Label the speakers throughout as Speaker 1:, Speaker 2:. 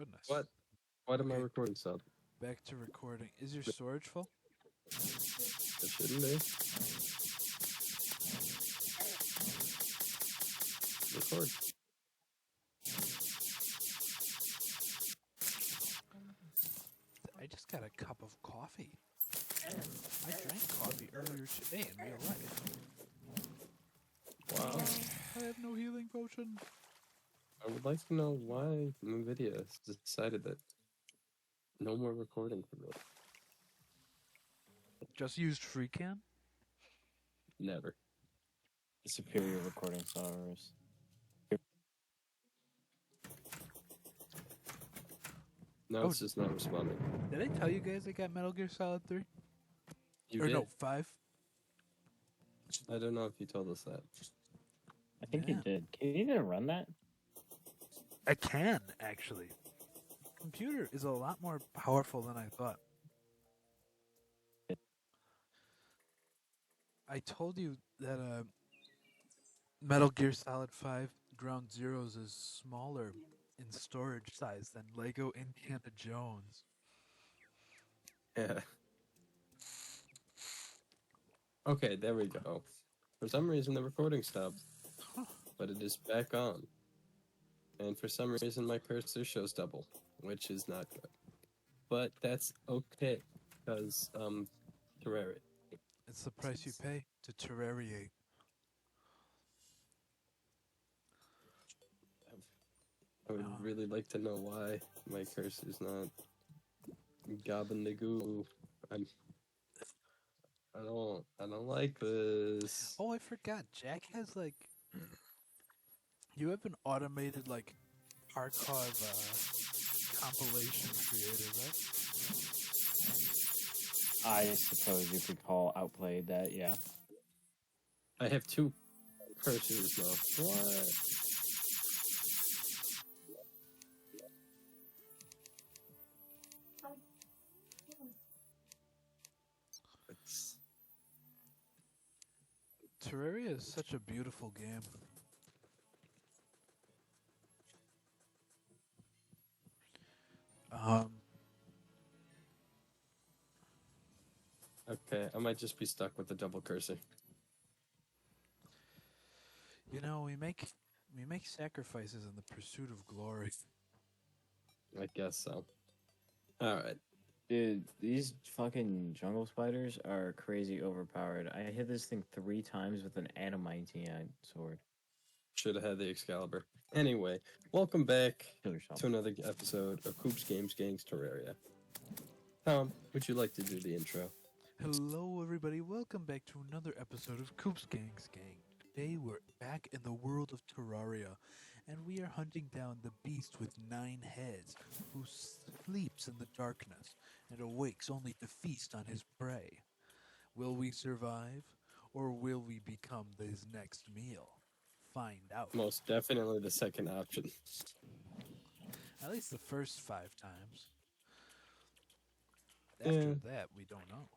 Speaker 1: goodness.
Speaker 2: What? What am I
Speaker 1: Okay,
Speaker 2: recording, sub?
Speaker 1: back to recording. Is your storage full?
Speaker 2: It shouldn't be. Record.
Speaker 1: I just got a cup of coffee. I drank coffee earlier today in real life.
Speaker 2: Wow.
Speaker 1: I have no healing potion.
Speaker 2: I would like to know why NVIDIA has decided that no more recording for me.
Speaker 1: Just used FreeCam?
Speaker 2: Never.
Speaker 3: Superior recording softwares.
Speaker 2: No,
Speaker 1: Oh.
Speaker 2: it's just not responding.
Speaker 1: Did I tell you guys I got Metal Gear Solid 3?
Speaker 2: You
Speaker 1: Or
Speaker 2: did?
Speaker 1: no, 5?
Speaker 2: I don't know if you told us that.
Speaker 3: I think
Speaker 1: Yeah.
Speaker 3: you did. Can you even run that?
Speaker 1: I can, actually. Computer is a lot more powerful than I thought. I told you that Metal Gear Solid 5 Ground Zeroes is smaller in storage size than Lego Indiana Jones.
Speaker 2: Yeah. Okay, there we go. For some reason, the recording stopped,
Speaker 1: Huh.
Speaker 2: but it is back on. And for some reason, my cursor shows double, which is not good. But that's okay, because, Terraria.
Speaker 1: It's the price you pay to terrariate.
Speaker 2: I would really like to know why my cursor's not gobbing the goo. I don't like this.
Speaker 1: Oh, I forgot. Jack has like, you have an automated like Tarkov compilation creator, right?
Speaker 3: I suppose you could call Outplayed that, yeah.
Speaker 2: I have two cursors now. What? It's...
Speaker 1: Terraria is such a beautiful game.
Speaker 2: Okay, I might just be stuck with the double cursor.
Speaker 1: You know, we make sacrifices in the pursuit of glory.
Speaker 2: I guess so. Alright.
Speaker 3: Dude, these fucking jungle spiders are crazy overpowered. I hit this thing 3 times with an adamantine sword.
Speaker 2: Should have had the Excalibur. Anyway, welcome back
Speaker 3: Kill yourself.
Speaker 2: to another episode of Coops Games Gangs Terraria. Tom, would you like to do the intro?
Speaker 1: Hello, everybody. Welcome back to another episode of Coops Gangs Gang. Today, we're back in the world of Terraria, and we are hunting down the beast with 9 heads, who sleeps in the darkness and awakes only to feast on his prey. Will we survive, or will we become his next meal? Find out.
Speaker 2: Most definitely the second option.
Speaker 1: At least the first 5 times. After that, we don't know.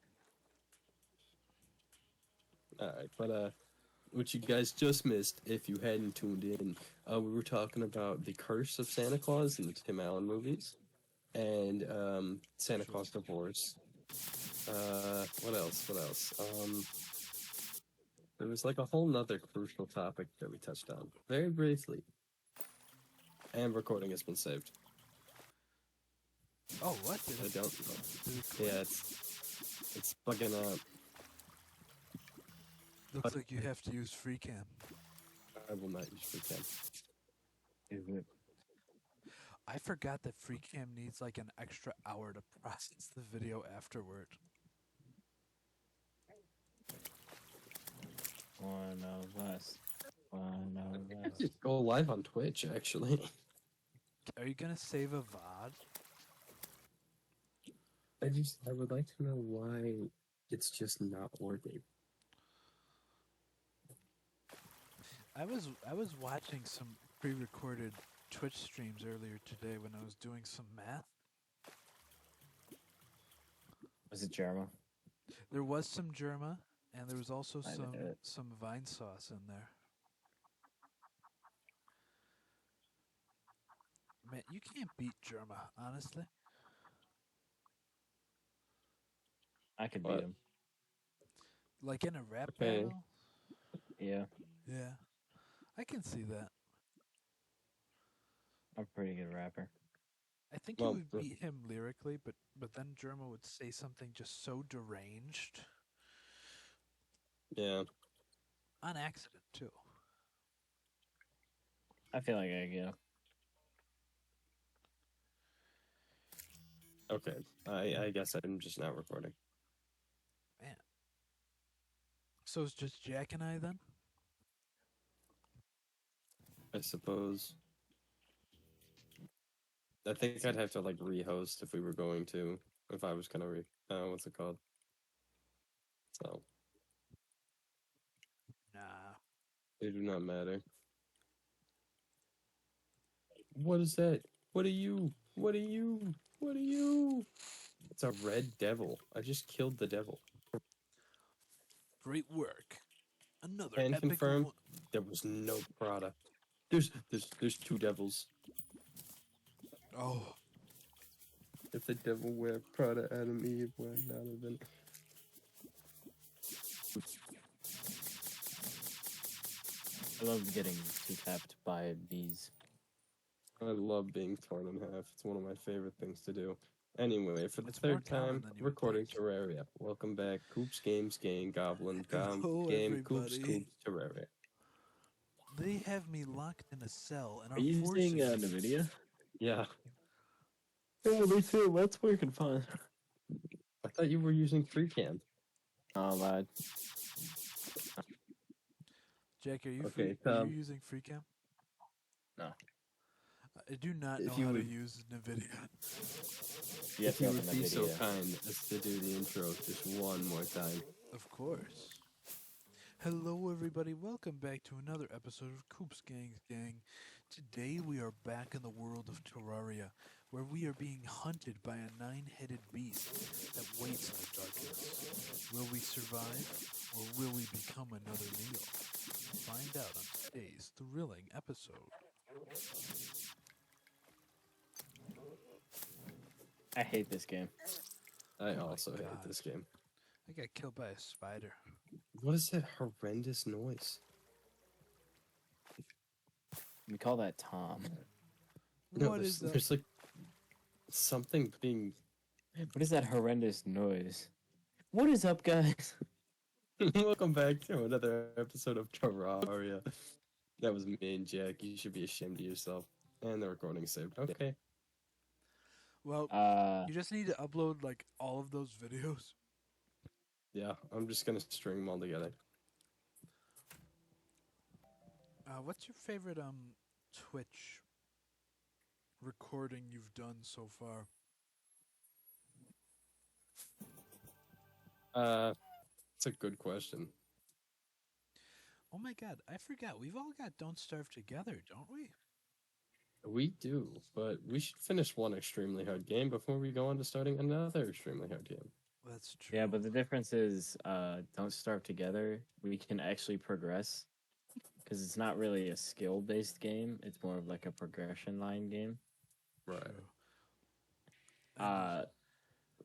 Speaker 2: Alright, but what you guys just missed, if you hadn't tuned in, we were talking about the curse of Santa Claus in the Tim Allen movies, and Santa Claus divorce. What else? There was like a whole nother crucial topic that we touched on very briefly, and recording has been saved.
Speaker 1: Oh, what? Did
Speaker 2: I
Speaker 1: it,
Speaker 2: don't know.
Speaker 1: did it quit?
Speaker 2: Yeah, it's bugging out.
Speaker 1: Looks like you have to use FreeCam.
Speaker 2: I will not use FreeCam.
Speaker 3: Is it?
Speaker 1: I forgot that FreeCam needs like an extra hour to process the video afterward.
Speaker 3: One of us. One of us.
Speaker 2: Just go live on Twitch, actually.
Speaker 1: Are you gonna save a VOD?
Speaker 2: I would like to know why it's just not working.
Speaker 1: I was watching some pre-recorded Twitch streams earlier today when I was doing some math.
Speaker 3: Was it Jerma?
Speaker 1: There was some Germa, and there was also
Speaker 3: I did it.
Speaker 1: some Vine sauce in there. Man, you can't beat Germa, honestly.
Speaker 3: I could beat
Speaker 2: But
Speaker 3: him.
Speaker 1: Like in a rap
Speaker 2: okay,
Speaker 1: battle.
Speaker 3: Yeah,
Speaker 1: Yeah, I can see that.
Speaker 3: I'm a pretty good rapper.
Speaker 1: I think you
Speaker 2: well,
Speaker 1: would beat him lyrically, but then Germa would say something just so deranged
Speaker 2: yeah,
Speaker 1: on accident too.
Speaker 3: I feel like I get.
Speaker 2: okay. I guess I'm just not recording.
Speaker 1: Man, so it's just Jack and I then.
Speaker 2: I suppose. I think I'd have to like rehost if we were going to. If I was gonna what's it called? So
Speaker 1: Nah,
Speaker 2: they do not matter. What is that? What are you? What are you? What are you? It's a red devil. I just killed the devil.
Speaker 1: great work. Another
Speaker 2: Can
Speaker 1: epic
Speaker 2: confirm
Speaker 1: one.
Speaker 2: there was no product. There's two devils.
Speaker 1: Oh,
Speaker 2: If the devil wear Prada Adam Eve, why not have been?
Speaker 3: I love getting two-tapped by bees.
Speaker 2: I love being torn in half. It's one of my favorite things to do. Anyway, for the
Speaker 1: it's more
Speaker 2: third
Speaker 1: common
Speaker 2: time,
Speaker 1: than you would
Speaker 2: recording
Speaker 1: think.
Speaker 2: Terraria. Welcome back, Coops Games Gang Goblin
Speaker 1: Hello,
Speaker 2: Game Coops
Speaker 1: everybody.
Speaker 2: Terraria.
Speaker 1: They have me locked in a cell and
Speaker 3: Are
Speaker 1: are
Speaker 3: you
Speaker 1: forcing
Speaker 3: using
Speaker 1: me.
Speaker 3: NVIDIA?
Speaker 2: Yeah,
Speaker 3: Yeah, me too. That's working fine.
Speaker 2: I thought you were using FreeCam.
Speaker 3: Oh, my.
Speaker 1: Jack, are you
Speaker 2: Okay,
Speaker 1: free? Are you using FreeCam?
Speaker 3: No.
Speaker 1: I do not know
Speaker 2: if you
Speaker 1: how to
Speaker 2: would,
Speaker 1: use NVIDIA.
Speaker 3: You have
Speaker 2: if
Speaker 3: to
Speaker 2: you
Speaker 3: open
Speaker 2: would be so
Speaker 3: NVIDIA.
Speaker 2: kind as to do the intro just one more time.
Speaker 1: Of course. Hello, everybody. Welcome back to another episode of Coops Gang. Today we are back in the world of Terraria, where we are being hunted by a nine-headed beast that waits in the darkness. Will we survive, or will we become another meal? Find out on today's thrilling episode.
Speaker 3: I hate this game.
Speaker 2: I
Speaker 1: Oh my
Speaker 2: also hate
Speaker 1: God.
Speaker 2: this game.
Speaker 1: I got killed by a spider.
Speaker 2: What is that horrendous noise?
Speaker 3: We call that Tom.
Speaker 2: No,
Speaker 1: What is that?
Speaker 2: there's like something being.
Speaker 3: What is that horrendous noise? What is up, guys?
Speaker 2: Welcome back to another episode of Terraria. That was me and Jack. You should be ashamed of yourself. And the recording saved. Okay.
Speaker 1: Well,
Speaker 3: Uh,
Speaker 1: you just need to upload like all of those videos.
Speaker 2: Yeah, I'm just gonna string them all together.
Speaker 1: What's your favorite Twitch recording you've done so far?
Speaker 2: It's a good question.
Speaker 1: Oh my God, I forgot. We've all got Don't Starve Together, don't we?
Speaker 2: We do, but we should finish one extremely hard game before we go on to starting another extremely hard game.
Speaker 1: That's true.
Speaker 3: yeah, but the difference is, don't starve together. We can actually progress because it's not really a skill-based game. It's more of like a progression line game.
Speaker 2: Right.
Speaker 1: True. And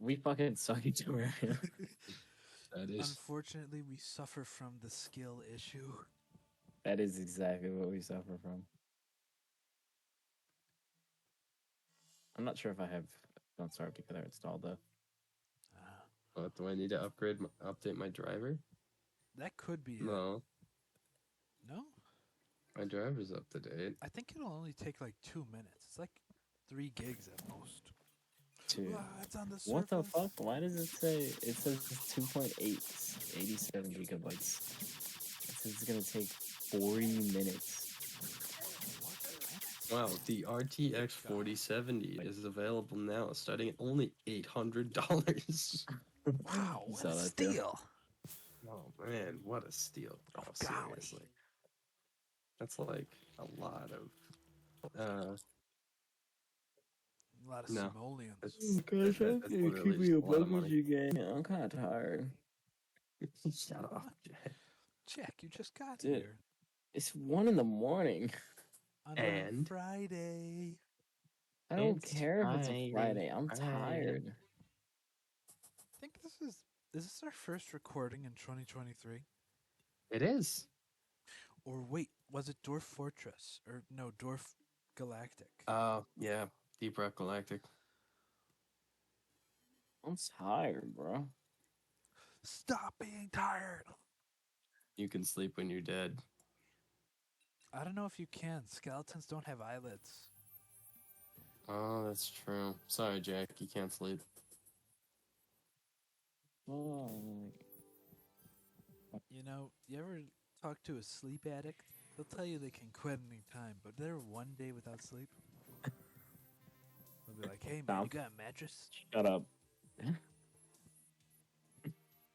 Speaker 3: We fucking suck at Terraria.
Speaker 2: That is.
Speaker 1: unfortunately, we suffer from the skill issue.
Speaker 3: That is exactly what we suffer from. I'm not sure if I have Don't Starve Together installed though.
Speaker 2: Do I need to update my driver?
Speaker 1: That could be it.
Speaker 2: No,
Speaker 1: No?
Speaker 2: my driver's up to date.
Speaker 1: I think it'll only take like 2 minutes. It's like 3 gigs at most.
Speaker 3: Dude,
Speaker 1: It's on the surface.
Speaker 3: what the fuck? Why does it say it says 2.87 gigabytes? It says it's gonna take 40 minutes.
Speaker 2: Wow, the RTX 4070 is available now, starting at only $800.
Speaker 1: Wow,
Speaker 3: You
Speaker 1: what
Speaker 3: saw
Speaker 1: a
Speaker 3: that too?
Speaker 1: steal.
Speaker 2: Oh man, what a steal!
Speaker 1: Oh,
Speaker 2: Seriously,
Speaker 1: golly.
Speaker 2: that's like a lot of.
Speaker 1: A lot of
Speaker 2: No.
Speaker 1: simoleons.
Speaker 2: Gosh, that's literally just a lot of money.
Speaker 3: game. I'm kind of tired.
Speaker 2: Shut up, Jack.
Speaker 1: Check, you just got
Speaker 3: Dude.
Speaker 1: here.
Speaker 3: It's 1 in the morning.
Speaker 1: On
Speaker 2: And?
Speaker 1: a Friday.
Speaker 3: I don't
Speaker 2: It's
Speaker 3: care if it's a
Speaker 2: Friday,
Speaker 3: Friday. I'm
Speaker 2: Friday.
Speaker 3: tired.
Speaker 1: I think is this our first recording in 2023?
Speaker 2: It is.
Speaker 1: Or wait, was it Dwarf Fortress? Or no, Dwarf Galactic?
Speaker 2: Yeah, Deep Rock Galactic.
Speaker 3: I'm tired, bro.
Speaker 1: Stop being tired!
Speaker 2: You can sleep when you're dead.
Speaker 1: I don't know if you can. Skeletons don't have eyelids.
Speaker 2: Oh, that's true. Sorry, Jack, you can't sleep.
Speaker 3: Oh,
Speaker 1: You know, you ever talk to a sleep addict? They'll tell you they can quit any time, but they're one day without sleep. They'll be like, hey man, you
Speaker 3: Stop.
Speaker 1: got a mattress?
Speaker 3: Shut up.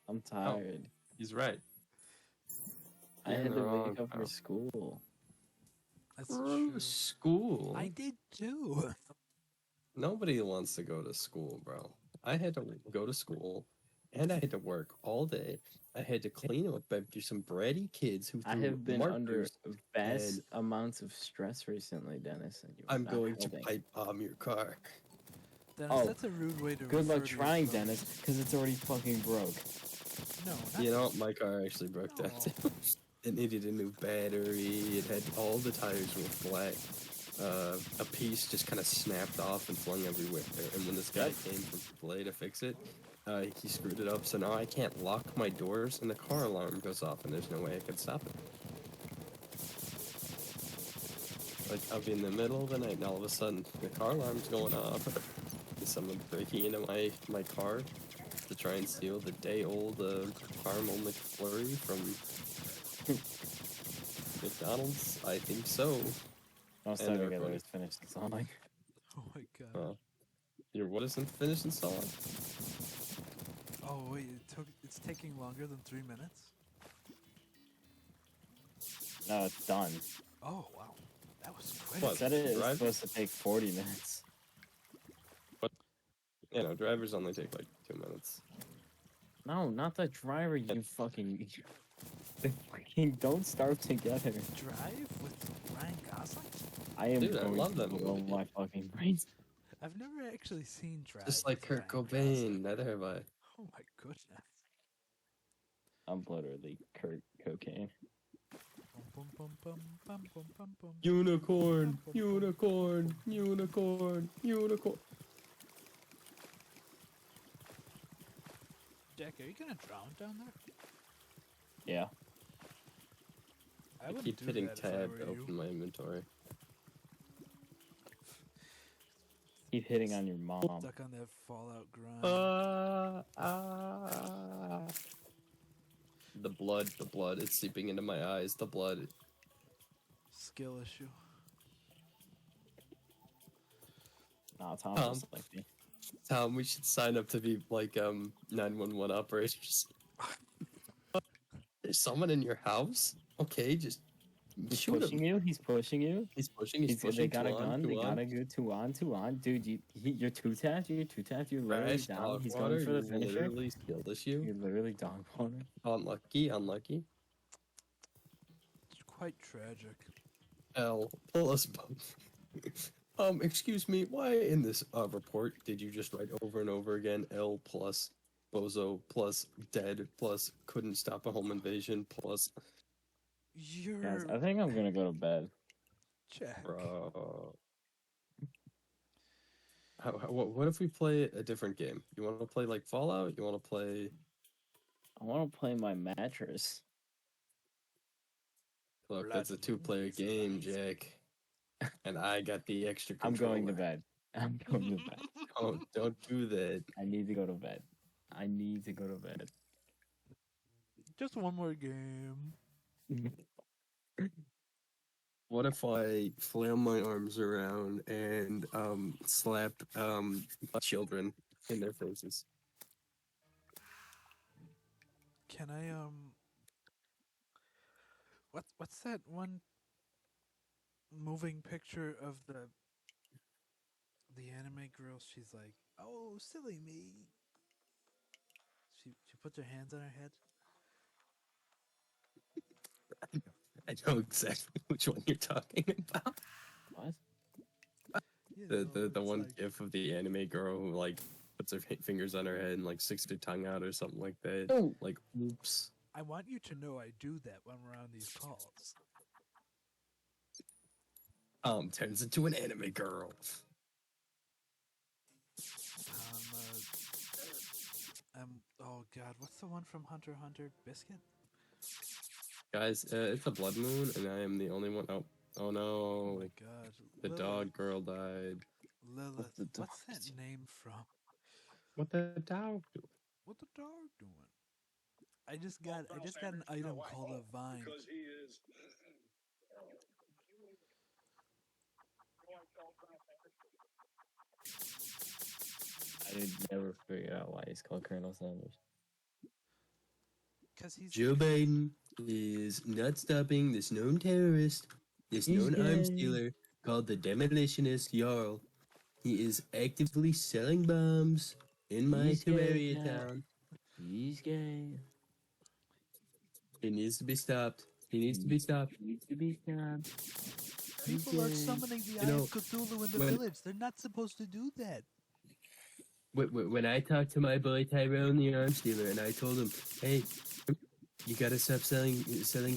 Speaker 3: I'm
Speaker 2: Oh,
Speaker 3: tired.
Speaker 2: he's right.
Speaker 3: I
Speaker 2: You're in
Speaker 3: had
Speaker 2: the
Speaker 3: to
Speaker 2: wrong
Speaker 3: wake up for
Speaker 2: house.
Speaker 3: school.
Speaker 1: That's true.
Speaker 2: School?
Speaker 1: I did too.
Speaker 2: Nobody wants to go to school, bro. I had to go to school, and I had to work all day. I had to clean up after some bratty kids who
Speaker 3: I
Speaker 2: threw
Speaker 3: have been under
Speaker 2: markers,
Speaker 3: vast
Speaker 2: and
Speaker 3: amounts of stress recently, Dennis, and you are
Speaker 2: I'm
Speaker 3: not
Speaker 2: going
Speaker 3: helping.
Speaker 2: to pipe bomb your car.
Speaker 1: Dennis,
Speaker 3: Oh,
Speaker 1: that's a rude way to
Speaker 3: Good
Speaker 1: refer
Speaker 3: luck
Speaker 1: to your
Speaker 3: trying,
Speaker 1: car.
Speaker 3: Dennis, because it's already fucking broke.
Speaker 1: No, not
Speaker 2: You know, my car actually broke down
Speaker 1: No.
Speaker 2: too. It needed a new battery. It had all the tires were flat. A piece just kind of snapped off and flung everywhere. And when this guy came from AAA to fix it, he screwed it up. So now I can't lock my doors, and the car alarm goes off, and there's no way I can stop it. Like I'll be in the middle of the night, and all of a sudden the car alarm's going off. Is someone breaking into my car to try and steal the day-old caramel McFlurry from McDonald's? I think so.
Speaker 3: I'll
Speaker 2: And
Speaker 3: start
Speaker 2: they're
Speaker 3: together.
Speaker 2: recording.
Speaker 3: It's finished. It's all like,
Speaker 1: Oh my god.
Speaker 2: Your what isn't finished installing?
Speaker 1: Oh wait, it's taking longer than 3 minutes?
Speaker 3: no, it's done.
Speaker 1: Oh wow. That was quick.
Speaker 2: What?
Speaker 3: It said it was
Speaker 2: Drive?
Speaker 3: supposed to take 40 minutes.
Speaker 2: You know, drivers only take like 2 minutes.
Speaker 3: No, not the driver, you fucking... They fucking don't start together.
Speaker 1: Drive with Ryan Gosling?
Speaker 3: I am
Speaker 2: Dude, I
Speaker 3: going
Speaker 2: love
Speaker 3: to
Speaker 2: that
Speaker 3: blow
Speaker 2: movie.
Speaker 3: my fucking brains.
Speaker 1: I've never actually seen Drive.
Speaker 2: Just like
Speaker 1: with
Speaker 2: Kurt
Speaker 1: Ryan
Speaker 2: Cobain.
Speaker 1: Gosling.
Speaker 2: Neither have I.
Speaker 1: Oh my goodness.
Speaker 3: I'm literally Kurt Cocaine.
Speaker 1: Bum, bum, bum, bum, bum, bum, bum.
Speaker 2: Unicorn, unicorn, unicorn, unicorn.
Speaker 1: Jack, are you gonna drown down there?
Speaker 3: Yeah.
Speaker 1: I
Speaker 2: I
Speaker 1: wouldn't
Speaker 2: keep
Speaker 1: do
Speaker 2: hitting
Speaker 1: that if I
Speaker 2: tab
Speaker 1: were
Speaker 2: to
Speaker 1: you.
Speaker 2: open my inventory.
Speaker 3: Keep hitting on your mom.
Speaker 1: Stuck on that Fallout grind.
Speaker 2: The blood, it's seeping into my eyes. The blood.
Speaker 1: Skill issue.
Speaker 3: Nah, Tom
Speaker 2: Tom.
Speaker 3: just like me.
Speaker 2: Tom, we should sign up to be like 911 operators. There's someone in your house? Okay, just
Speaker 3: He's
Speaker 2: shoot
Speaker 3: pushing
Speaker 2: him.
Speaker 3: you. He's pushing you.
Speaker 2: He's pushing. He's pushing.
Speaker 3: They got a
Speaker 2: two on,
Speaker 3: gun.
Speaker 2: two
Speaker 3: They
Speaker 2: on.
Speaker 3: gotta go two on. Dude, you're two tapped. You're two tapped. You're literally
Speaker 2: Crash,
Speaker 3: down.
Speaker 2: dog
Speaker 3: He's
Speaker 2: water,
Speaker 3: going for the
Speaker 2: you
Speaker 3: finisher.
Speaker 2: literally skill issue.
Speaker 3: You're literally dog water.
Speaker 2: Unlucky, unlucky.
Speaker 1: It's quite tragic.
Speaker 2: L, pull us both. Excuse me, why in this report did you just write over and over again L plus bozo plus dead plus couldn't stop a home invasion plus
Speaker 1: You're
Speaker 3: Guys, I think I'm gonna go to bed.
Speaker 1: Jack.
Speaker 2: bro. What if we play a different game? You want to play like Fallout? You want to play?
Speaker 3: I want to play my mattress.
Speaker 2: Look, that's a two-player game, Jack. And I got the extra
Speaker 3: I'm
Speaker 2: controller.
Speaker 3: going to bed. I'm going to bed.
Speaker 2: Don't do that.
Speaker 3: I need to go to bed. I need to go to bed.
Speaker 1: Just one more game.
Speaker 2: What if I flail my arms around and slap children in their faces?
Speaker 1: Can I what's that one moving picture of the anime girl? She's like, "Oh, silly me." She puts her hands on her head.
Speaker 2: I know exactly which one you're talking about.
Speaker 3: What?
Speaker 1: You
Speaker 2: The
Speaker 1: know,
Speaker 2: the
Speaker 1: it's
Speaker 2: one
Speaker 1: like,
Speaker 2: gif of the anime girl who like puts her fingers on her head and like sticks her tongue out or something like that.
Speaker 3: Oh.
Speaker 2: Like, oops.
Speaker 1: I want you to know I do that when we're on these calls.
Speaker 2: Turns into an anime girl.
Speaker 1: Oh god, what's the one from Hunter x Hunter? Biscuit?
Speaker 2: Guys, it's a blood moon, and I am the only one. Oh, oh
Speaker 1: Oh
Speaker 2: no!
Speaker 1: my god.
Speaker 2: The dog girl died.
Speaker 1: Lilith.
Speaker 3: the dog
Speaker 1: What's that name from?
Speaker 2: What the dog do?
Speaker 1: What the dog doing? I just got an item called a vine.
Speaker 3: I would never figure out why he's called Colonel Sanders.
Speaker 1: Cause he's
Speaker 2: Joe Biden is not stopping this known terrorist, this
Speaker 3: He's
Speaker 2: known arms
Speaker 3: gay.
Speaker 2: dealer called the Demolitionist Jarl. He is actively selling bombs in my
Speaker 3: He's gay,
Speaker 2: Terraria
Speaker 3: Jack.
Speaker 2: town.
Speaker 3: He's gay.
Speaker 2: He needs to be stopped. He needs to be stopped.
Speaker 3: He needs to be stopped. He's
Speaker 1: people are
Speaker 3: gay.
Speaker 1: summoning the
Speaker 2: You
Speaker 1: Eye
Speaker 2: know,
Speaker 1: of Cthulhu in the
Speaker 2: when-
Speaker 1: village. They're not supposed to do that.
Speaker 2: When I talked to my boy Tyrone, the arms dealer, and I told him, "Hey, you gotta stop selling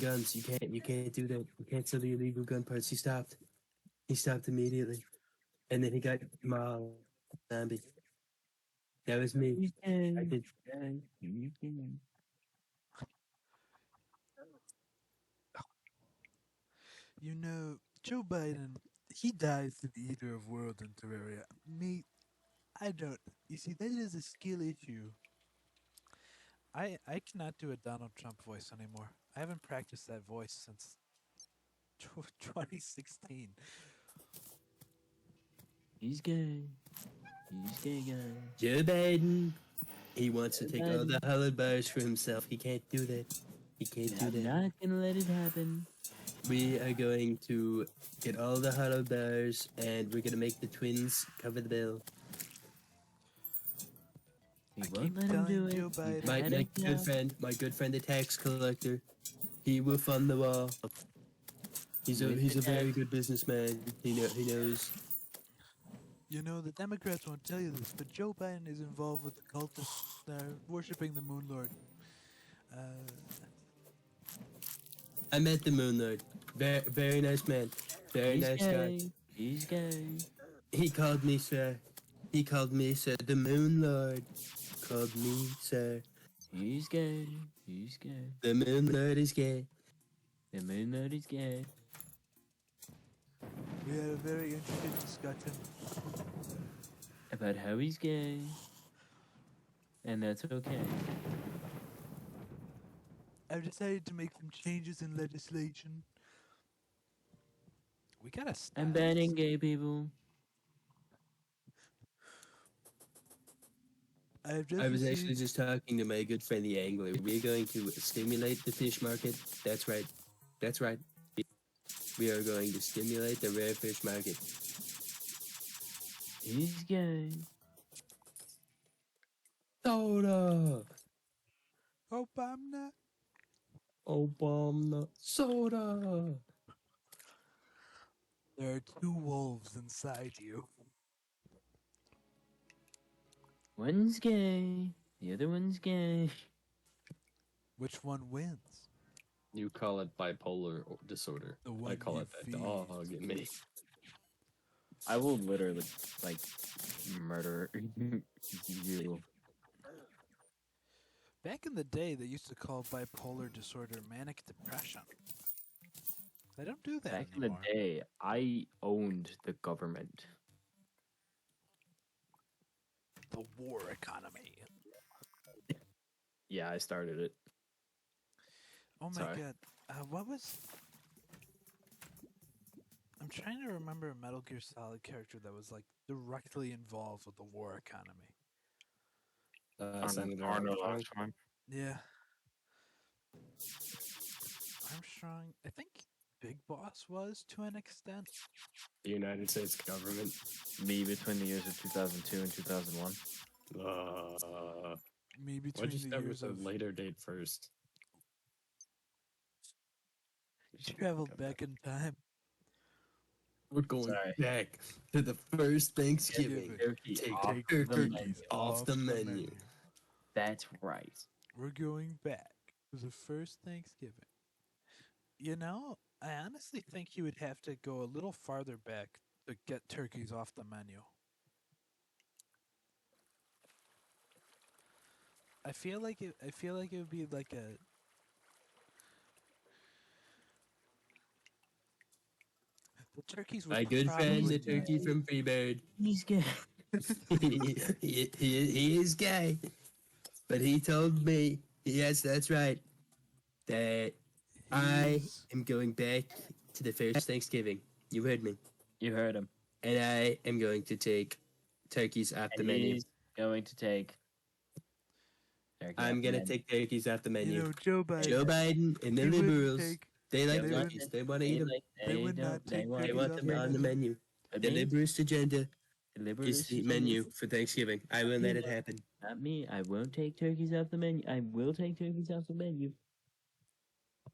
Speaker 2: guns. You can't do that. You can't sell the illegal gun parts." He stopped. He stopped immediately, and then he got mauled. Zombie. That was me.
Speaker 3: He's gay.
Speaker 2: I did.
Speaker 3: He's gay.
Speaker 1: You know, Joe Biden, he dies to the eater of worlds in Terraria. Me, I don't. You see, that is a skill issue. I cannot do a Donald Trump voice anymore. I haven't practiced that voice since 2016.
Speaker 3: He's gay. He's gay, guy.
Speaker 2: Joe Biden. He wants to
Speaker 3: Joe
Speaker 2: take all the
Speaker 3: Biden.
Speaker 2: hollow bars for himself. He can't do that. He can't do
Speaker 3: I'm
Speaker 2: that.
Speaker 3: not gonna let it happen.
Speaker 2: We are going to get all the hollow bars, and we're gonna make the twins cover the bill.
Speaker 3: We
Speaker 1: I
Speaker 3: won't
Speaker 1: keep
Speaker 3: let him
Speaker 1: telling
Speaker 3: do
Speaker 1: Joe
Speaker 3: it.
Speaker 1: Biden-
Speaker 2: My good friend, the tax collector. He will fund the wall. He's a very good businessman. He knows.
Speaker 1: You know, the Democrats won't tell you this, but Joe Biden is involved with the cultists that are worshipping the Moon Lord.
Speaker 2: I met the Moon Lord. Very nice man. Very
Speaker 3: He's
Speaker 2: nice
Speaker 3: gay.
Speaker 2: guy.
Speaker 3: He's gay.
Speaker 2: He called me sir. He called me sir. The Moon Lord called me sir.
Speaker 3: He's gay. He's gay.
Speaker 2: The Moon Lord is gay.
Speaker 3: The Moon Lord is gay.
Speaker 1: We had a very interesting discussion.
Speaker 3: About how he's gay. And that's okay.
Speaker 1: I've decided to make some changes in legislation. We gotta stop.
Speaker 3: I'm banning gay people.
Speaker 2: I was actually just talking to my good friend the angler. We're going to stimulate the fish market. That's right. That's right. We are going to stimulate the rare fish market.
Speaker 3: He's gay.
Speaker 2: Soda!
Speaker 1: Obama.
Speaker 2: Obama. Soda!
Speaker 1: There are two wolves inside you.
Speaker 3: One's gay. The other one's gay.
Speaker 1: Which one wins?
Speaker 2: You call it bipolar disorder.
Speaker 1: The one
Speaker 2: I call
Speaker 1: you
Speaker 2: it that
Speaker 1: feed.
Speaker 2: dog in me.
Speaker 3: I will literally, like, murder you.
Speaker 1: Back in the day, they used to call bipolar disorder manic depression. They don't do that
Speaker 3: Back
Speaker 1: anymore.
Speaker 3: in the day, I owned the government.
Speaker 1: The war economy.
Speaker 3: Yeah, I started it.
Speaker 1: Oh my
Speaker 3: Sorry.
Speaker 1: god. What was... I'm trying to remember a Metal Gear Solid character that was like directly involved with the war economy.
Speaker 2: Senator
Speaker 3: Arnold
Speaker 2: Armstrong.
Speaker 3: Armstrong.
Speaker 1: Yeah. Armstrong. I think Big Boss was to an extent.
Speaker 2: The United States government.
Speaker 3: Me between the years of 2002 and 2001.
Speaker 1: Me between
Speaker 2: Why'd you
Speaker 1: the
Speaker 2: start
Speaker 1: years
Speaker 2: with
Speaker 1: of...
Speaker 2: the later date first?
Speaker 1: You traveled back in time.
Speaker 2: We're going
Speaker 3: Sorry.
Speaker 2: back to the first Thanksgiving.
Speaker 3: Turkey
Speaker 2: Take
Speaker 3: off
Speaker 2: the
Speaker 3: the
Speaker 2: turkey
Speaker 3: menu.
Speaker 2: off the menu.
Speaker 3: That's right.
Speaker 1: We're going back to the first Thanksgiving. You know, I honestly think you would have to go a little farther back to get turkeys off the menu. I feel like it would be like a the turkeys would
Speaker 2: My good friend,
Speaker 1: probably
Speaker 2: the
Speaker 1: be
Speaker 2: turkey from Freebird.
Speaker 3: He's good.
Speaker 2: He is gay, but he told me, yes, that's right, that I
Speaker 1: he's
Speaker 2: am going back to the first Thanksgiving. You heard me.
Speaker 3: You heard him.
Speaker 2: And I am going to take turkeys off the
Speaker 3: And
Speaker 2: menu.
Speaker 3: he's going to take turkey
Speaker 2: I'm
Speaker 3: off the
Speaker 2: going to
Speaker 3: menu.
Speaker 2: take turkeys off the
Speaker 1: you
Speaker 2: menu.
Speaker 1: know Joe Biden.
Speaker 2: Joe Biden and the
Speaker 1: he wouldn't
Speaker 2: liberals,
Speaker 1: take
Speaker 2: they like
Speaker 1: they
Speaker 2: turkeys.
Speaker 1: would-
Speaker 2: They want to eat them.
Speaker 1: they would not take
Speaker 3: want
Speaker 2: They
Speaker 1: turkeys
Speaker 2: want
Speaker 1: off
Speaker 2: them
Speaker 1: the
Speaker 2: on the
Speaker 1: menu.
Speaker 2: menu.
Speaker 3: But
Speaker 2: The
Speaker 3: me,
Speaker 2: liberals agenda
Speaker 3: the liberals
Speaker 2: is the
Speaker 3: agenda.
Speaker 2: menu for Thanksgiving. I will let it happen.
Speaker 3: Not me. I won't take turkeys off the menu. I will take turkeys off the menu.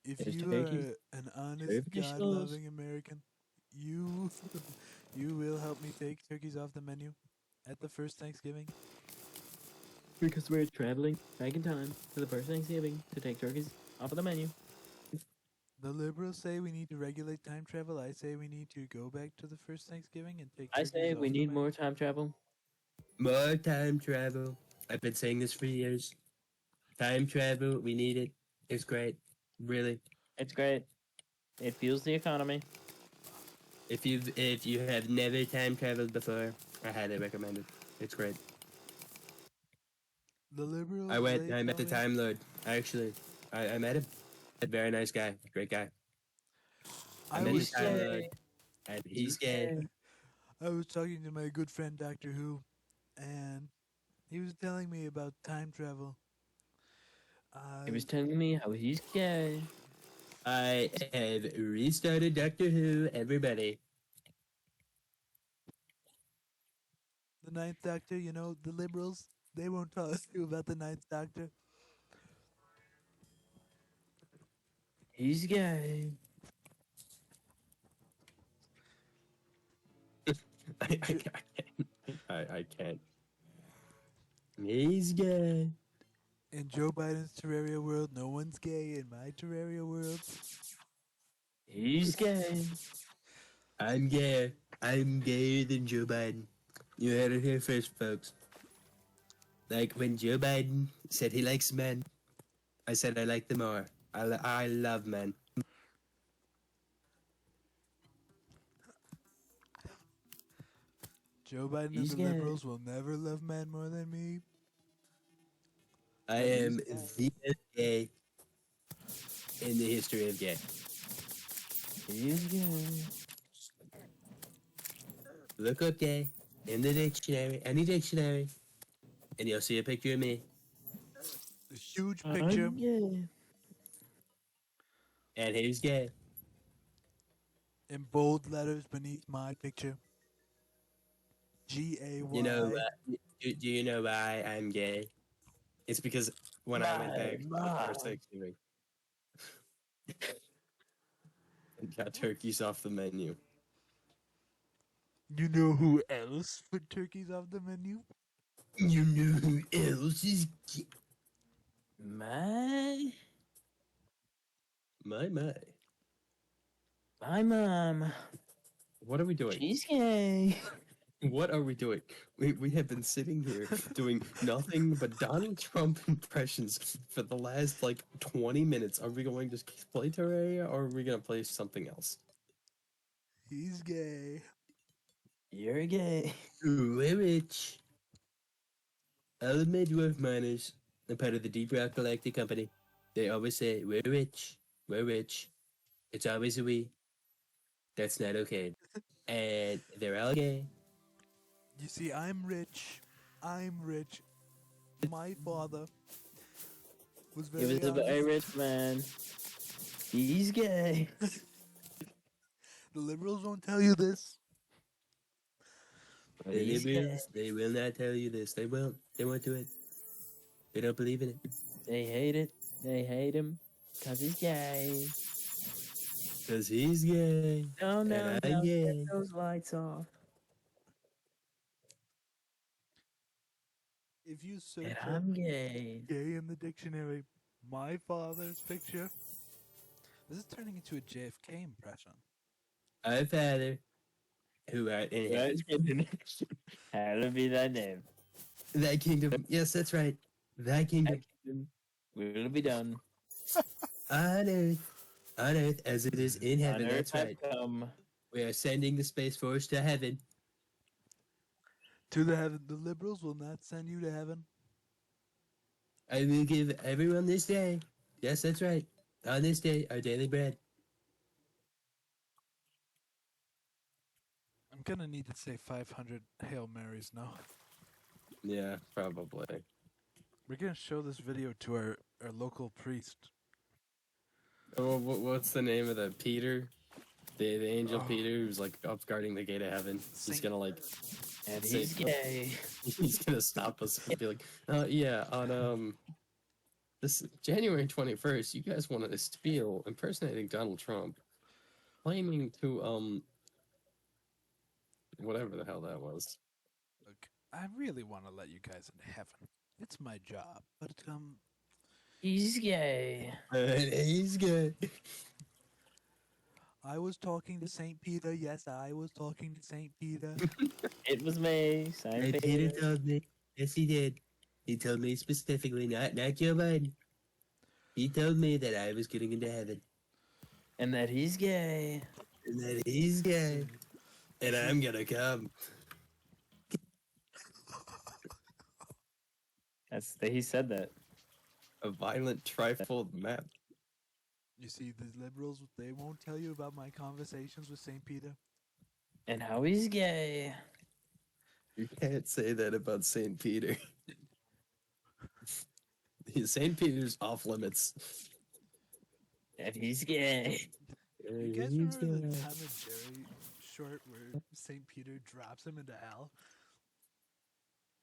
Speaker 1: If
Speaker 3: There's
Speaker 1: you
Speaker 3: turkeys.
Speaker 1: are an honest,
Speaker 3: Serve your
Speaker 1: God-loving American, you you will help me take turkeys off the menu at the first Thanksgiving.
Speaker 3: Because we're traveling back in time to the first Thanksgiving to take turkeys off of the menu.
Speaker 1: The liberals say we need to regulate time travel. I say we need to go back to the first Thanksgiving and take.
Speaker 3: I
Speaker 1: turkeys
Speaker 3: say
Speaker 1: off
Speaker 3: we
Speaker 1: the
Speaker 3: need
Speaker 1: menu.
Speaker 3: more time travel.
Speaker 2: More time travel. I've been saying this for years. Time travel, we need it. It's great. Really.
Speaker 3: It's great. It fuels the economy.
Speaker 2: If you have never time traveled before, I highly recommend it. It's great.
Speaker 1: The liberals.
Speaker 2: I met the
Speaker 1: tell me-
Speaker 2: Time Lord. I met him. A very nice guy. Great guy.
Speaker 1: I
Speaker 2: met
Speaker 1: was
Speaker 2: the Time
Speaker 3: gay.
Speaker 2: Lord. And he's gay.
Speaker 1: I was talking to my good friend Doctor Who, and he was telling me about time travel.
Speaker 3: He was telling me how he's gay.
Speaker 2: I have restarted Doctor Who, everybody.
Speaker 1: The Ninth Doctor. You know, the liberals. They won't tell us you about the Ninth Doctor.
Speaker 3: He's gay.
Speaker 2: I can't. He's gay.
Speaker 1: In Joe Biden's Terraria world, no one's gay. In my Terraria world,
Speaker 3: He's gay.
Speaker 2: I'm gay. I'm gayer than Joe Biden. You heard it here first, folks. Like when Joe Biden said he likes men, I said I like them more. I love men.
Speaker 1: Joe Biden
Speaker 3: He's
Speaker 1: and the
Speaker 3: gay.
Speaker 1: liberals will never love men more than me.
Speaker 2: I am the best gay in the history of gay.
Speaker 3: He's gay.
Speaker 2: Look up gay in the dictionary, any dictionary, and you'll see a picture of me.
Speaker 1: A huge picture.
Speaker 3: I'm gay.
Speaker 2: And he's gay.
Speaker 1: In bold letters beneath my picture. GAY.
Speaker 2: You know, do you know why I'm gay? It's because when I went back to the first Thanksgiving, and got turkeys off the menu.
Speaker 1: You know who else put turkeys off the menu?
Speaker 2: You know who else is gay?
Speaker 3: My
Speaker 2: My.
Speaker 3: my mom.
Speaker 2: What are we doing?
Speaker 3: She's gay.
Speaker 2: What are we doing? We have been sitting here doing nothing but Donald Trump impressions for the last like 20 minutes. Are we going to play Terraria or are we going to play something else?
Speaker 1: He's gay.
Speaker 3: You're gay.
Speaker 2: We're rich. All of my dwarf miners are part of the Deep Rock Galactic Company. They always say, we're rich. We're rich. It's always a we. That's not okay. And they're all gay.
Speaker 1: You see, I'm rich. I'm rich. My father was
Speaker 3: He
Speaker 1: very
Speaker 3: was a very
Speaker 1: honest.
Speaker 3: rich man. He's gay.
Speaker 1: The liberals won't tell you this.
Speaker 3: But
Speaker 2: The
Speaker 3: he's gay.
Speaker 2: liberals, they will not tell you this. They won't. They won't do it. They don't believe in it.
Speaker 3: They hate it. They hate him. Cause he's gay.
Speaker 2: Cause he's gay.
Speaker 3: No,
Speaker 2: And
Speaker 3: no,
Speaker 2: I'm
Speaker 3: no, get
Speaker 2: gay.
Speaker 3: those lights off.
Speaker 1: If you
Speaker 3: And
Speaker 1: search up
Speaker 3: I'm gay.
Speaker 1: gay in the dictionary, my father's picture. This is turning into a JFK impression.
Speaker 2: Our Father, who art in heaven.
Speaker 3: Hallowed be thy name.
Speaker 2: Thy kingdom. Yes, that's right. Thy kingdom.
Speaker 3: Will be done.
Speaker 2: On earth as it is in
Speaker 3: On
Speaker 2: heaven.
Speaker 3: earth
Speaker 2: That's
Speaker 3: I've
Speaker 2: right.
Speaker 3: come.
Speaker 2: We are sending the Space Force to heaven.
Speaker 1: To the heaven, the liberals will not send you to heaven.
Speaker 2: I will give everyone this day. Yes, that's right. On this day, our daily bread.
Speaker 1: I'm gonna need to say 500 Hail Marys now.
Speaker 2: Yeah, probably.
Speaker 1: We're gonna show this video to our local priest.
Speaker 2: Oh, what's the name of the Peter? The angel
Speaker 1: Oh.
Speaker 2: Peter who's like up guarding the gate of heaven. He's
Speaker 1: Saint-
Speaker 2: gonna like
Speaker 3: And
Speaker 2: say-
Speaker 3: he's gay.
Speaker 2: he's gonna stop us and be like, yeah, on this January 21st, you guys wanted a spiel impersonating Donald Trump, claiming to whatever the hell that was.
Speaker 1: Look, I really want to let you guys into heaven. It's my job, but
Speaker 3: He's gay.
Speaker 2: He's good.
Speaker 1: I was talking to Saint Peter. Yes, I was talking to Saint Peter.
Speaker 3: It was me.
Speaker 2: Hey, Peter told me. Yes, he did. He told me specifically, not Joe Biden. He told me that I was getting into heaven.
Speaker 3: And that he's gay.
Speaker 2: And that he's gay. And I'm gonna come.
Speaker 3: He said that.
Speaker 2: A violent trifold map.
Speaker 1: You see, the liberals, they won't tell you about my conversations with Saint Peter.
Speaker 3: And how he's gay.
Speaker 2: You can't say that about St. Peter. St. Peter's off limits.
Speaker 3: And he's gay.
Speaker 1: You guys remember the Tom and Jerry short where Saint Peter drops him into hell?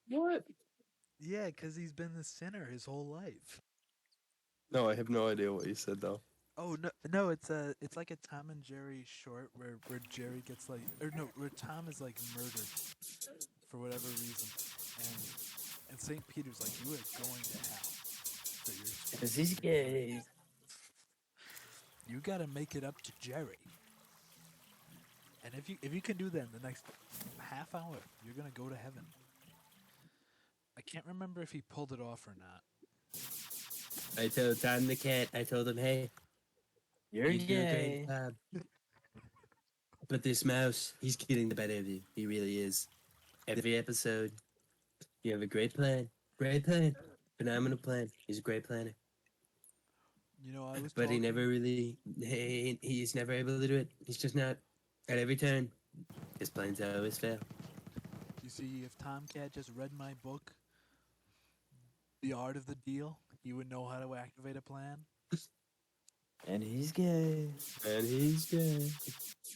Speaker 2: What?
Speaker 1: Yeah, because he's been the sinner his whole life.
Speaker 2: No, I have no idea what you said though.
Speaker 1: Oh no, it's like a Tom and Jerry short where Jerry gets like, or no, where Tom is like murdered for whatever reason, and Saint Peter's like, you are going to hell. So
Speaker 3: Because he's gay.
Speaker 1: you gotta make it up to Jerry. And if you can do that in the next half hour, you're gonna go to heaven. I can't remember if he pulled it off or not.
Speaker 2: I told Tom the cat, I told him, hey,
Speaker 3: You're
Speaker 2: you do a
Speaker 3: gay.
Speaker 2: great job. But this mouse, he's getting the better of you. He really is. Every episode, you have a great plan. Great plan. Phenomenal plan. He's a great planner.
Speaker 1: You know, I was
Speaker 2: But he
Speaker 1: talking,
Speaker 2: never really, he's never able to do it. He's just not. At every turn, his plans always fail.
Speaker 1: You see, if Tomcat just read my book, The Art of the Deal, he would know how to activate a plan.
Speaker 3: And he's gay.
Speaker 2: And he's gay.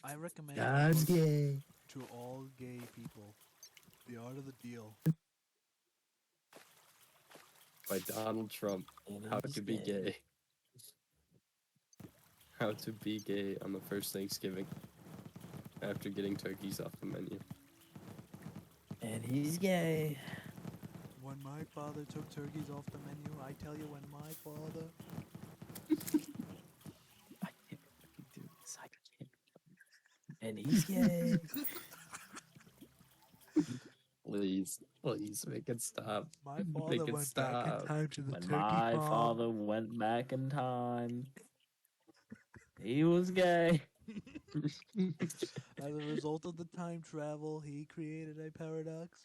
Speaker 1: I recommend
Speaker 2: God's
Speaker 1: the book
Speaker 2: gay.
Speaker 1: to all gay people. The Art of the Deal.
Speaker 2: By Donald Trump.
Speaker 3: And
Speaker 2: How
Speaker 3: he's
Speaker 2: to be gay. How to be gay on the first Thanksgiving. After getting turkeys off the menu.
Speaker 3: And he's gay.
Speaker 1: When my father took turkeys off the menu, I tell you, when my father.
Speaker 3: I can't do this. I can't. And he's gay.
Speaker 2: Please make it stop.
Speaker 1: My father
Speaker 2: Make it
Speaker 1: went back in
Speaker 2: stop.
Speaker 1: time to the
Speaker 3: When
Speaker 1: turkey
Speaker 3: my
Speaker 1: farm.
Speaker 3: father went back in time, he was gay.
Speaker 1: As a result of the time travel, he created a paradox.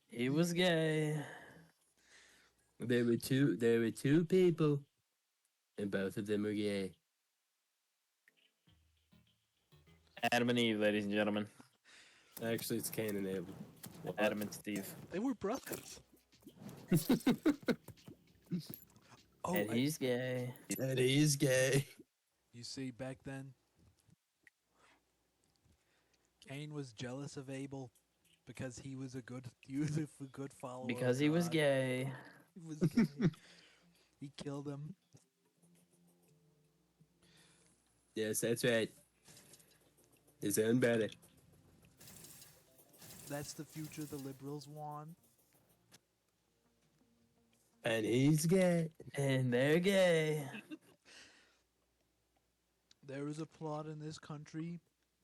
Speaker 3: He was gay.
Speaker 2: There were two people, and both of them were gay.
Speaker 3: Adam and Eve, ladies and gentlemen.
Speaker 2: Actually, it's Cain and Abel.
Speaker 3: Adam and Steve.
Speaker 1: They were brothers. Oh,
Speaker 3: And he's gay.
Speaker 2: And he's gay.
Speaker 1: you see, back then, Cain was jealous of Abel because he was a good follower.
Speaker 3: Because
Speaker 1: of
Speaker 3: he was
Speaker 1: God.
Speaker 3: gay.
Speaker 1: He was gay. He killed him.
Speaker 2: Yes, that's right. His own better.
Speaker 1: That's the future the liberals want.
Speaker 2: And he's gay.
Speaker 3: And they're gay.
Speaker 1: There is a plot in this country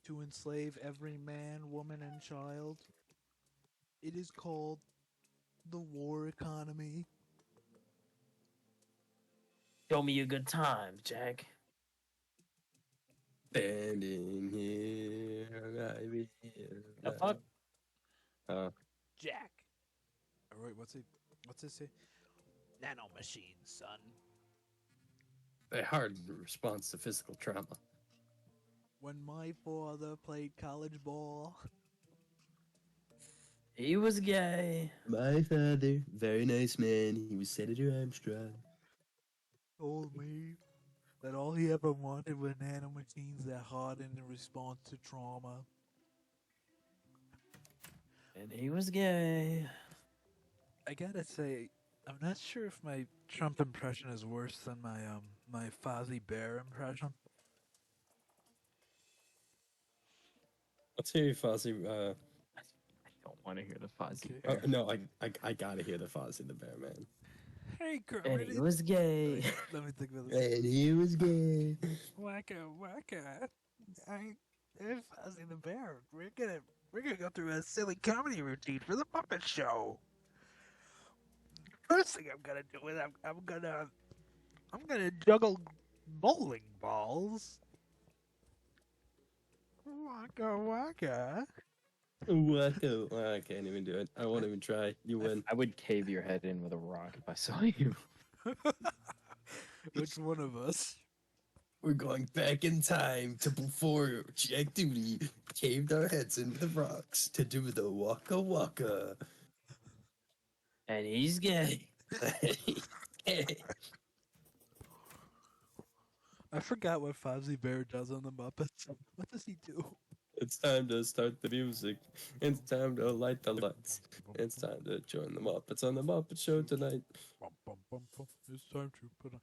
Speaker 1: to enslave every man, woman, and child. It is called the war economy.
Speaker 3: Show me a good time, Jack.
Speaker 2: Standing here, I will.
Speaker 3: The fuck?
Speaker 1: Jack. All right, what's it say? Nano machines, son.
Speaker 2: A hard response to physical trauma.
Speaker 1: When my father played college ball,
Speaker 3: He was gay.
Speaker 2: My father, very nice man. He was Senator Armstrong.
Speaker 1: told me that all he ever wanted were nanomachines that hardened in response to trauma.
Speaker 3: And he was gay.
Speaker 1: I gotta say, I'm not sure if my Trump impression is worse than my Fozzie Bear impression.
Speaker 2: Let's hear you, Fozzie.
Speaker 3: I don't want to hear the Fozzie
Speaker 1: Okay.
Speaker 3: Bear.
Speaker 2: No, I gotta hear the Fozzie the Bear, man.
Speaker 1: Hey,
Speaker 3: And
Speaker 1: Kermit.
Speaker 3: he was gay.
Speaker 1: Let me think about this.
Speaker 2: And he was gay.
Speaker 1: Waka waka. Hey, Fozzie the Bear. We're gonna go through a silly comedy routine for the Muppet Show. First thing I'm gonna do is I'm gonna juggle bowling balls. Waka waka.
Speaker 2: Wacko. I can't even do it. I won't even try. You win.
Speaker 3: I would cave your head in with a rock if I saw you.
Speaker 1: Which one of us?
Speaker 2: We're going back in time to before Jack Duty caved our heads in with rocks to do the Waka Waka.
Speaker 3: And he's gay.
Speaker 1: I forgot what Fozzie Bear does on the Muppets. What does he do?
Speaker 2: It's time to start the music. It's time to light the lights. It's time to join the Muppets on the Muppet Show tonight.
Speaker 1: Bum, bum, bum, bum. It's time to put on.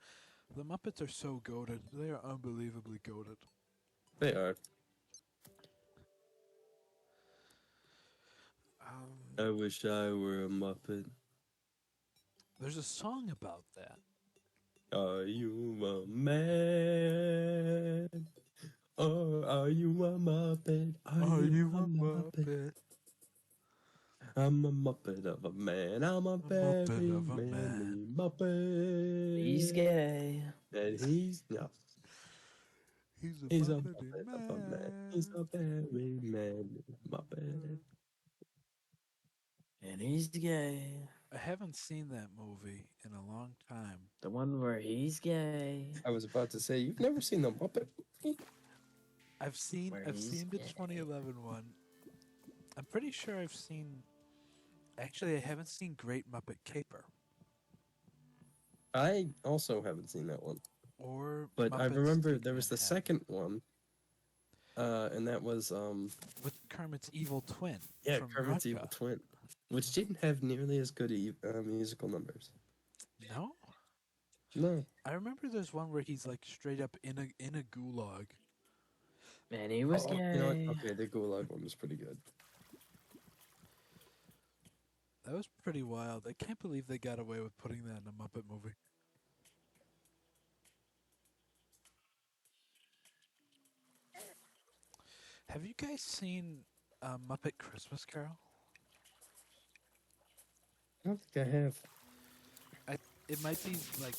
Speaker 1: The Muppets are so goated. They are unbelievably goated.
Speaker 2: They are. I wish I were a Muppet.
Speaker 1: There's a song about that.
Speaker 2: Are you a man? Or are you a Muppet?
Speaker 1: Are you a Muppet?
Speaker 2: I'm a Muppet of a man. I'm a very
Speaker 1: Muppet of a
Speaker 2: manly
Speaker 1: man.
Speaker 2: Muppet.
Speaker 3: He's gay.
Speaker 2: And he's no.
Speaker 1: He's a
Speaker 2: He's a
Speaker 1: Muppet
Speaker 2: Muppet
Speaker 1: man.
Speaker 2: of a man. He's a very manly Muppet.
Speaker 3: And he's gay.
Speaker 1: I haven't seen that movie in a long time.
Speaker 3: The one where he's gay.
Speaker 2: I was about to say, you've never seen the Muppet movie?
Speaker 1: I've seen
Speaker 3: Where
Speaker 1: the
Speaker 3: he's gay.
Speaker 1: 2011 one. I'm pretty sure I've seen. Actually, I haven't seen Great Muppet Caper
Speaker 2: I also haven't seen that one.
Speaker 1: or.
Speaker 2: But I
Speaker 1: Muppets
Speaker 2: remember
Speaker 1: Take
Speaker 2: there was the
Speaker 1: Manhattan
Speaker 2: second one. And that was
Speaker 1: with Kermit's evil twin.
Speaker 2: yeah,
Speaker 1: from
Speaker 2: Kermit's
Speaker 1: Rutger.
Speaker 2: Evil Twin, which didn't have nearly as good musical numbers.
Speaker 1: No,
Speaker 2: No,
Speaker 1: I remember there's one where he's like straight up in a gulag.
Speaker 3: And he was
Speaker 2: oh,
Speaker 3: gay.
Speaker 2: you know what? Okay, the Gulag one was pretty good.
Speaker 1: That was pretty wild. I can't believe they got away with putting that in a Muppet movie. Have you guys seen Muppet Christmas Carol?
Speaker 2: I don't think I have.
Speaker 1: It might be like.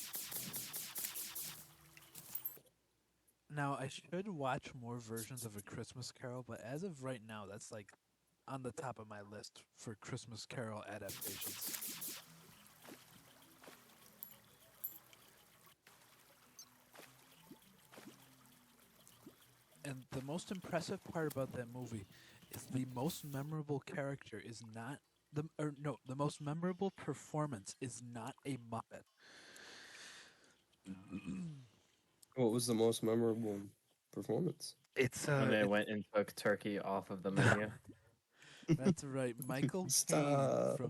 Speaker 1: Now I should watch more versions of A Christmas Carol, but as of right now, that's like on the top of my list for Christmas Carol adaptations. And the most impressive part about that movie is the most memorable character is not the most memorable performance is not a Muppet.
Speaker 2: What was the most memorable performance?
Speaker 1: It's
Speaker 3: When they went and took turkey off of the menu.
Speaker 1: that's right. Michael Caine
Speaker 2: Stop.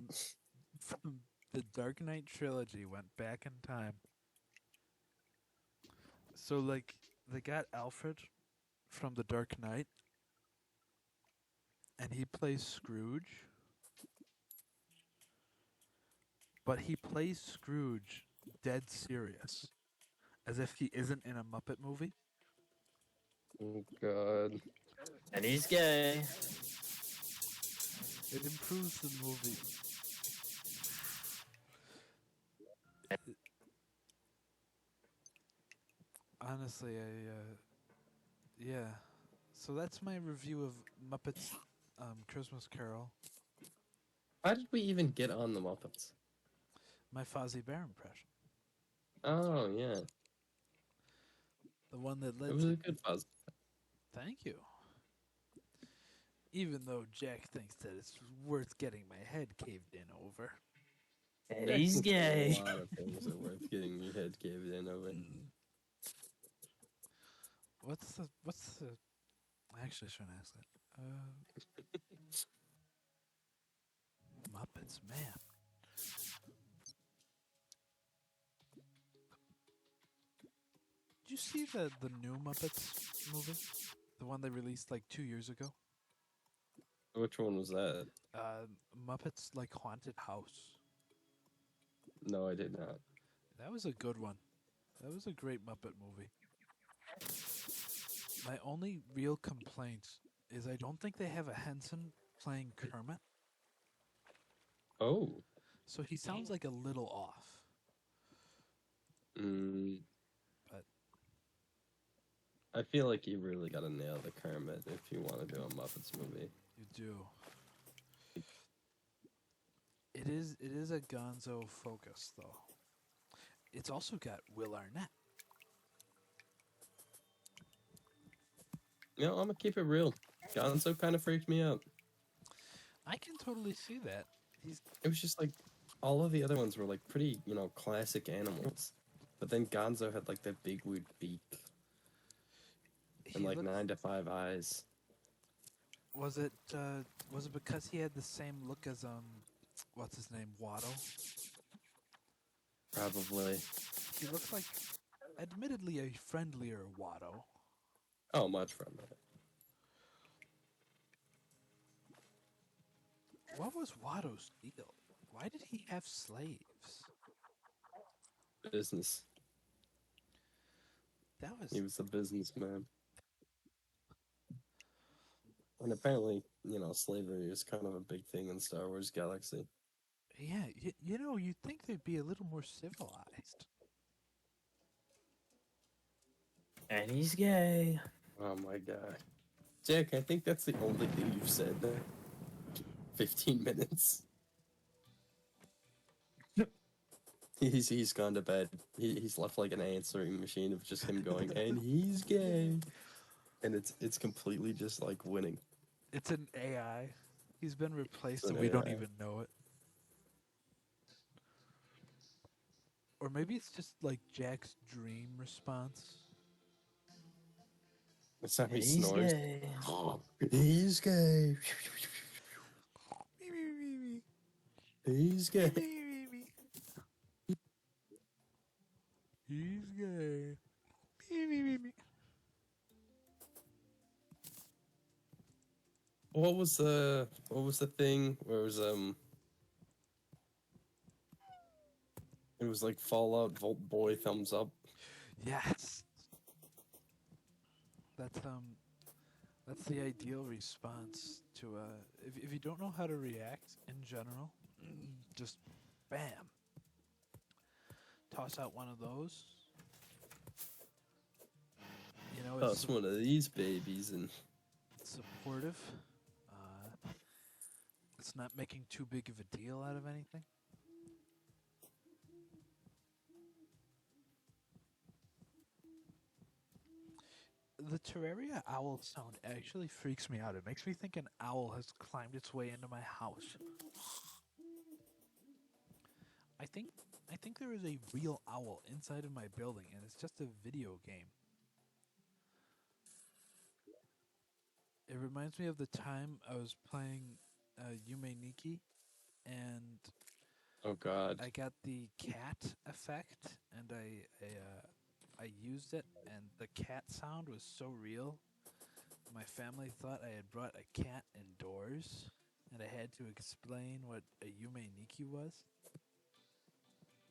Speaker 1: from the Dark Knight trilogy went back in time. So like they got Alfred from The Dark Knight, and he plays Scrooge, but he plays Scrooge dead serious, as if he isn't in a Muppet movie.
Speaker 2: Oh God.
Speaker 3: And he's gay.
Speaker 1: It improves the movie. Honestly, yeah. So that's my review of Muppets Christmas Carol.
Speaker 2: How did we even get on the Muppets?
Speaker 1: My Fozzie Bear impression.
Speaker 2: Oh yeah,
Speaker 1: The one that
Speaker 2: it
Speaker 1: led
Speaker 2: was
Speaker 1: to.
Speaker 2: a good buzz.
Speaker 1: Thank you. Even though Jack thinks that it's worth getting my head caved in over.
Speaker 3: And
Speaker 2: Jack
Speaker 3: he's
Speaker 2: thinks
Speaker 3: gay.
Speaker 2: a lot of things are worth getting your head caved in over.
Speaker 1: What's the I actually shouldn't ask that. Muppets, man. Did you see the new Muppets movie? The one they released like 2 years ago?
Speaker 2: Which one was that?
Speaker 1: Muppets like Haunted House.
Speaker 2: No, I did not.
Speaker 1: That was a good one. That was a great Muppet movie. My only real complaint is I don't think they have a Henson playing Kermit,
Speaker 2: Oh.
Speaker 1: so he sounds like a little off.
Speaker 2: Mm,
Speaker 1: But
Speaker 2: I feel like you really gotta nail the Kermit if you want to do a Muppets movie.
Speaker 1: you do. It is a Gonzo focus though. It's also got Will Arnett.
Speaker 2: You know, I'm gonna keep it real. Gonzo kind of freaked me out.
Speaker 1: I can totally see that.
Speaker 2: It was just like all of the other ones were like pretty, classic animals, but then Gonzo had like that big weird beak and
Speaker 1: He
Speaker 2: like
Speaker 1: looks.
Speaker 2: 9 to 5 eyes.
Speaker 1: Was it because he had the same look as what's his name, Watto?
Speaker 2: Probably.
Speaker 1: He looks like, admittedly, a friendlier Watto.
Speaker 2: Oh, much friendlier.
Speaker 1: What was Watto's deal? Why did he have slaves?
Speaker 2: Business.
Speaker 1: That was
Speaker 2: He was a businessman. And apparently, slavery is kind of a big thing in Star Wars Galaxy.
Speaker 1: yeah. You'd think they'd be a little more civilized.
Speaker 3: And he's gay.
Speaker 2: Oh my god. Jack, I think that's the only thing you've said in 15 minutes. He's gone to bed. He's left like an answering machine of just him going, and he's gay. And it's completely just like winning.
Speaker 1: It's an AI. He's been replaced
Speaker 2: It's
Speaker 1: and
Speaker 2: an
Speaker 1: we don't
Speaker 2: AI.
Speaker 1: even know it. Or maybe it's just like Jack's dream response.
Speaker 2: That's how he
Speaker 3: And he's
Speaker 2: snores.
Speaker 3: gay.
Speaker 2: He's gay.
Speaker 1: Me, me, me, me.
Speaker 2: He's
Speaker 1: Me,
Speaker 2: gay.
Speaker 1: me, me, me. He's gay. Me, me, me, me.
Speaker 2: What was the thing where it was like Fallout Volt Boy thumbs up.
Speaker 1: Yes. That's the ideal response to if you don't know how to react in general, just bam. Toss out one of those. It's
Speaker 2: Us one of these babies and
Speaker 1: supportive. It's not making too big of a deal out of anything. The Terraria owl sound actually freaks me out. It makes me think an owl has climbed its way into my house. I think there is a real owl inside of my building, and it's just a video game. It reminds me of the time I was playing Yume Nikki, and
Speaker 2: oh god.
Speaker 1: I got the cat effect, and I used it, and the cat sound was so real. My family thought I had brought a cat indoors, and I had to explain what a Yume Nikki was.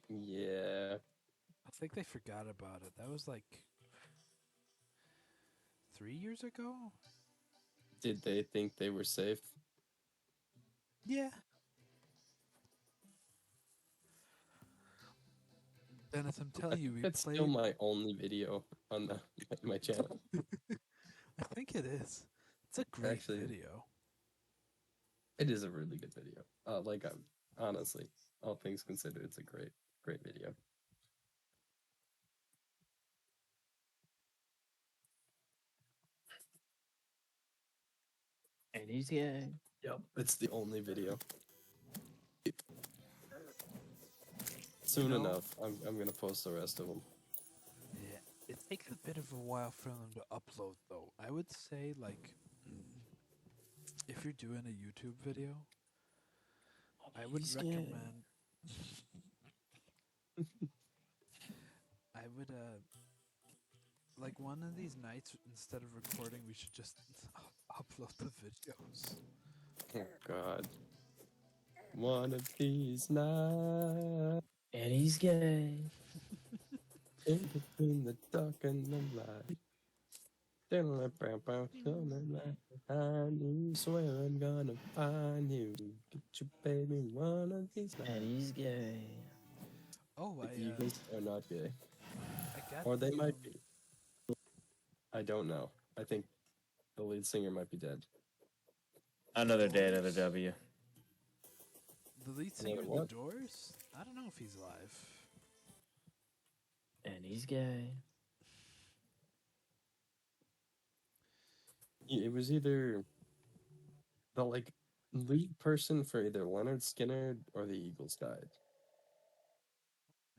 Speaker 2: Yeah.
Speaker 1: I think they forgot about it. That was like 3 years ago?
Speaker 2: Did they think they were safe?
Speaker 1: Yeah. Dennis, I'm
Speaker 2: I
Speaker 1: telling you,
Speaker 2: think
Speaker 1: we
Speaker 2: that's still
Speaker 1: played.
Speaker 2: my only video on my channel.
Speaker 1: I think it is. It's a great
Speaker 2: Actually,
Speaker 1: video.
Speaker 2: it is a really good video. Honestly, all things considered, it's a great video.
Speaker 3: And he's gay.
Speaker 2: Yep. It's the only video. Soon
Speaker 1: know-
Speaker 2: enough, I'm gonna post the rest of them.
Speaker 1: Yeah. It takes a bit of a while for them to upload, though. I would say, like, if you're doing a YouTube video, I would
Speaker 3: He's gay.
Speaker 1: recommend. I would, like, one of these nights, instead of recording, we should just upload the videos.
Speaker 2: Oh God. One of these nights,
Speaker 3: And he's gay.
Speaker 2: in between the dark and the light. Coming behind you, swear I'm gonna find you. Get you, baby, one of these
Speaker 3: And
Speaker 2: nights.
Speaker 3: he's gay.
Speaker 1: Oh,
Speaker 2: The Eagles are not gay,
Speaker 1: I got
Speaker 2: or they
Speaker 1: the,
Speaker 2: might be. I don't know. I think the lead singer might be dead.
Speaker 3: Another day, another W.
Speaker 1: The lead singer of
Speaker 2: what?
Speaker 1: The Doors? I don't know if he's alive.
Speaker 3: And he's gay.
Speaker 2: It was either the lead person for either Leonard Skinner or the Eagles died.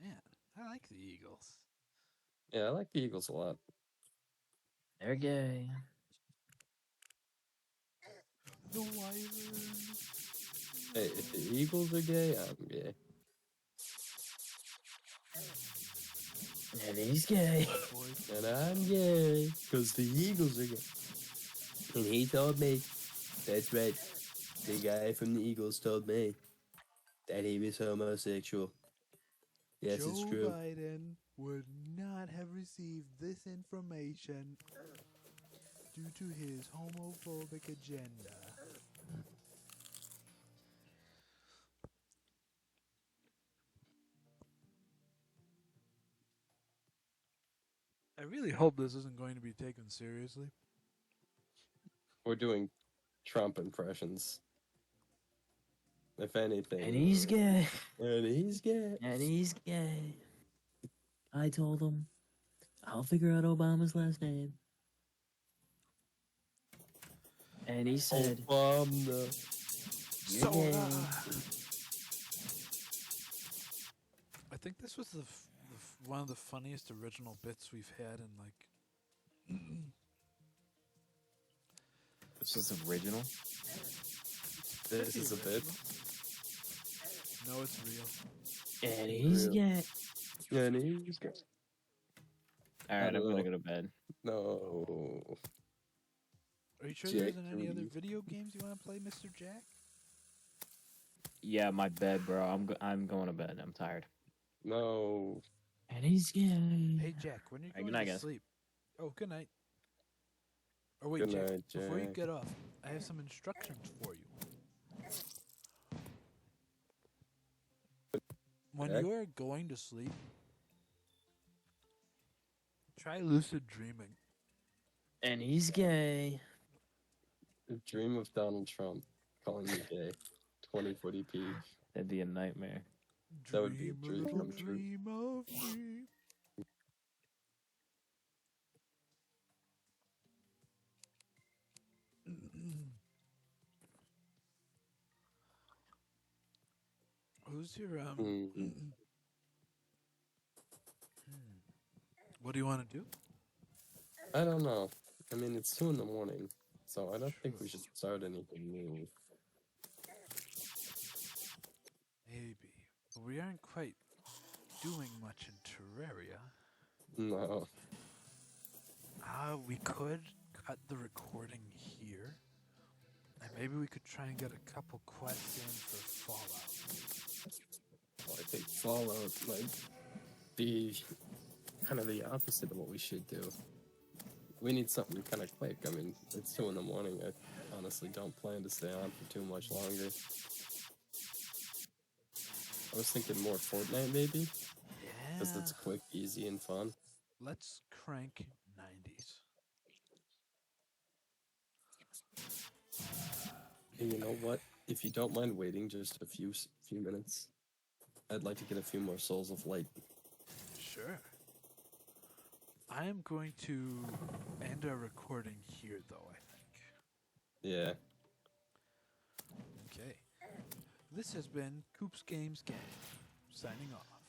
Speaker 1: Man, I like the Eagles.
Speaker 2: Yeah, I like the Eagles a lot.
Speaker 3: They're gay.
Speaker 1: The Wire.
Speaker 2: Hey, if the Eagles are gay, I'm gay.
Speaker 3: And he's gay.
Speaker 1: Boys.
Speaker 2: And I'm gay, because the Eagles are gay. And he told me, that's right, the guy from the Eagles told me that he was homosexual. Yes,
Speaker 1: Joe
Speaker 2: it's true.
Speaker 1: Biden would not have received this information due to his homophobic agenda. I really hope this isn't going to be taken seriously.
Speaker 2: We're doing Trump impressions. If anything.
Speaker 3: And he's gay.
Speaker 2: And he's gay.
Speaker 3: And he's gay. I told him, I'll figure out Obama's last name. And he said,
Speaker 2: Obama.
Speaker 3: you're gay.
Speaker 1: I think this was one of the funniest original bits we've had in like.
Speaker 3: This is original.
Speaker 2: This is a bit.
Speaker 1: No, it's real.
Speaker 3: And he's
Speaker 2: Real.
Speaker 3: gay.
Speaker 2: And he's gay.
Speaker 3: Alright, I'm
Speaker 2: don't
Speaker 3: gonna
Speaker 2: know.
Speaker 3: go to bed.
Speaker 2: No.
Speaker 1: Are you sure there
Speaker 2: Jack
Speaker 1: isn't any other
Speaker 2: Reed.
Speaker 1: video games you want to play, Mr. Jack?
Speaker 3: Yeah, my bed, bro. I'm going to bed. I'm tired.
Speaker 2: No.
Speaker 3: And he's gay.
Speaker 1: Hey, Jack, when are you
Speaker 3: Alright,
Speaker 1: going
Speaker 3: good night,
Speaker 1: to
Speaker 3: guys.
Speaker 1: sleep? Oh, good night. Oh, wait,
Speaker 2: Good
Speaker 1: Jack,
Speaker 2: night,
Speaker 1: before you
Speaker 2: Jack.
Speaker 1: get off, I have some instructions for you. When
Speaker 2: Jack?
Speaker 1: you are going to sleep, try lucid dreaming.
Speaker 3: And he's gay.
Speaker 2: Dream of Donald Trump calling you gay. 2040p.
Speaker 3: That'd be a nightmare.
Speaker 2: That would be a
Speaker 1: Dream
Speaker 2: dream
Speaker 1: little
Speaker 2: come true.
Speaker 1: dream of me. Who's your
Speaker 2: Mm.
Speaker 1: What do you want to do?
Speaker 2: I don't know. I mean, it's 2 in the morning, so I don't think we
Speaker 1: True.
Speaker 2: should start anything new.
Speaker 1: Maybe. But we aren't quite doing much in Terraria.
Speaker 2: No.
Speaker 1: We could cut the recording here, and maybe we could try and get a couple quests in for Fallout.
Speaker 2: Well, I think Fallout might be kind of the opposite of what we should do. We need something kind of quick. I mean, it's 2 in the morning. I honestly don't plan to stay on for too much longer. I was thinking more Fortnite, maybe? Because
Speaker 1: Yeah.
Speaker 2: it's quick, easy, and fun.
Speaker 1: Let's crank 90s.
Speaker 2: And you know what? If you don't mind waiting just a few minutes, I'd like to get a few more Souls of Light.
Speaker 1: Sure. I am going to end our recording here, though, I think.
Speaker 2: Yeah.
Speaker 1: Okay. This has been Coops Games Gang, signing off.